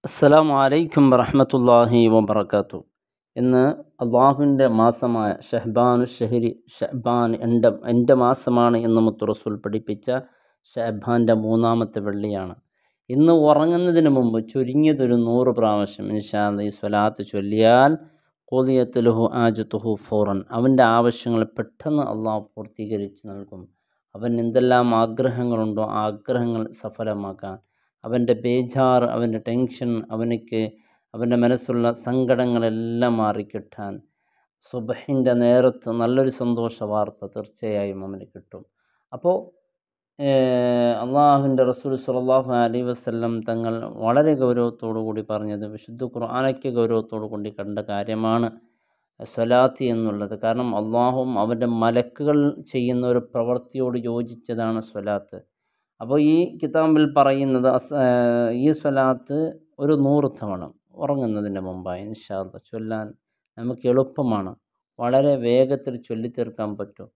അസ്സലാമു അലൈക്കും വറഹ്മത്തുള്ളാഹി വബറകാത്തു. ഇന്ന് അള്ളാഹുവിൻ്റെ മാസമായ ഷഹ്ബാൻ എൻ്റെ മാസമാണ് എന്ന് മുത്ത് റസൂൽ പഠിപ്പിച്ച ഷഹ്ബാൻ്റെ 3-ാമത്തെ വെള്ളിയാണ്. ഇന്ന് ഉറങ്ങുന്നതിന് മുമ്പ് ചുരുങ്ങിയതൊരു 100 പ്രാവശ്യം ഇൻഷാ അല്ലാഹ് ഈ സ്വലാത്ത് ചൊല്ലിയാൽ ഖുദിയത്ത് ലഹു ആജത്തുഹു ഫൗറൻ, അവൻ്റെ ആവശ്യങ്ങൾ പെട്ടെന്ന് അള്ളാഹു പൂർത്തീകരിച്ച് നൽകും. അവൻ എന്തെല്ലാം ആഗ്രഹങ്ങളുണ്ടോ ആ ആഗ്രഹങ്ങൾ സഫലമാക്കാൻ, അവൻ്റെ ബേജാറ്, അവൻ്റെ ടെൻഷൻ, അവൻ്റെ മനസ്സുള്ള സങ്കടങ്ങളെല്ലാം മാറിക്കിട്ടാൻ സുബഹിൻ്റെ നേരത്ത് നല്ലൊരു സന്തോഷ വാർത്ത തീർച്ചയായും അവന് കിട്ടും. അപ്പോൾ അള്ളാഹുവിൻ്റെ റസൂൽ സ്വല്ലല്ലാഹു അലൈഹി വസല്ലം തങ്ങൾ വളരെ ഗൗരവത്തോടു കൂടി പറഞ്ഞത്, വിശുദ്ധ ഖുർആനൊക്കെ ഗൗരവത്തോടു കൂടി കണ്ട കാര്യമാണ് സ്വലാത്ത് എന്നുള്ളത്. കാരണം അള്ളാഹുവും അവൻ്റെ മലക്കുകൾ ചെയ്യുന്ന ഒരു പ്രവൃത്തിയോട് യോജിച്ചതാണ് സ്വലാത്ത്. അപ്പോൾ ഈ കിതാബിൽ പറയുന്നത് ഈ സ്വലാത്ത് ഒരു 100 തവണ ഉറങ്ങുന്നതിൻ്റെ മുമ്പായി ഇൻഷാ അല്ലാഹ് ചൊല്ലാൻ നമുക്ക് എളുപ്പമാണ്. വളരെ വേഗത്തിൽ ചൊല്ലിത്തീർക്കാൻ പറ്റും.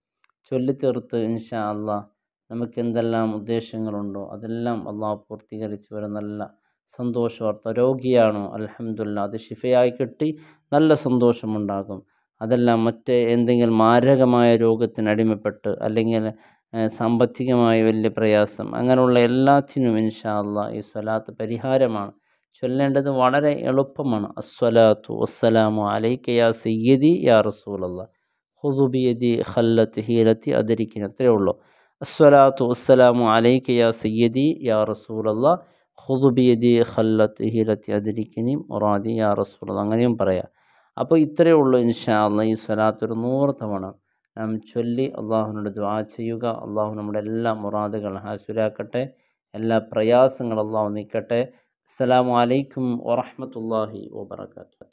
ചൊല്ലിത്തീർത്ത് ഇൻഷാ അല്ലാഹ് നമുക്ക് എന്തെല്ലാം ഉദ്ദേശങ്ങളുണ്ടോ അതെല്ലാം അള്ളാഹു പൂർത്തീകരിച്ച് ഒരു നല്ല സന്തോഷവാർത്ത. രോഗിയാണോ അൽഹംദുലില്ലാഹ് അത് ശിഫയായി കിട്ടി നല്ല സന്തോഷമുണ്ടാകും. അതെല്ലാം മറ്റേ എന്തെങ്കിലും മാരകമായ രോഗത്തിന് അടിമപ്പെട്ട് അല്ലെങ്കിൽ സാമ്പത്തികമായ വലിയ പ്രയാസം അങ്ങനെയുള്ള എല്ലാത്തിനും ഇൻഷാ അല്ലാഹ് ഈ സ്വലാത്ത് പരിഹാരമാണ്. ചൊല്ലേണ്ടത് വളരെ എളുപ്പമാണ്. അസ്സലാത്തു വസ്സലാമു അലൈക യാ സയ്യിദി യാ റസൂലല്ലാഹ് ഖുദു ബിയദി ഖല്ലത്ത് ഹീലത്തി അദ്രിക്കിനി, അത്രയേ ഉള്ളൂ. അസ്സലാത്തു വസ്സലാമു അലൈക യാ സയ്യിദി യാ റസൂലല്ലാഹ് ഖുദു ബിയദി ഖല്ലത്ത് ഹീലത്തി അദ്രിക്കിനി മുറാദി യാ റസൂലല്ലാഹ്, അങ്ങനെയും പറയാം. അപ്പോൾ ഇത്രയേ ഉള്ളൂ. ഇൻഷാ അല്ലാഹ് ഈ സ്വലാത്ത് ഒരു 100 തവണ നാം ചൊല്ലി അള്ളാഹുവിനോട് ദുആ ചെയ്യുക. അള്ളാഹു നമ്മുടെ എല്ലാ മുറാദുകൾ ഹാസിലാക്കട്ടെ, എല്ലാ പ്രയാസങ്ങളും അള്ളാഹു നീക്കട്ടെ. അസ്സലാമു അലൈക്കും വറഹ്മത്തുള്ളാഹി വബറകാതുഹു.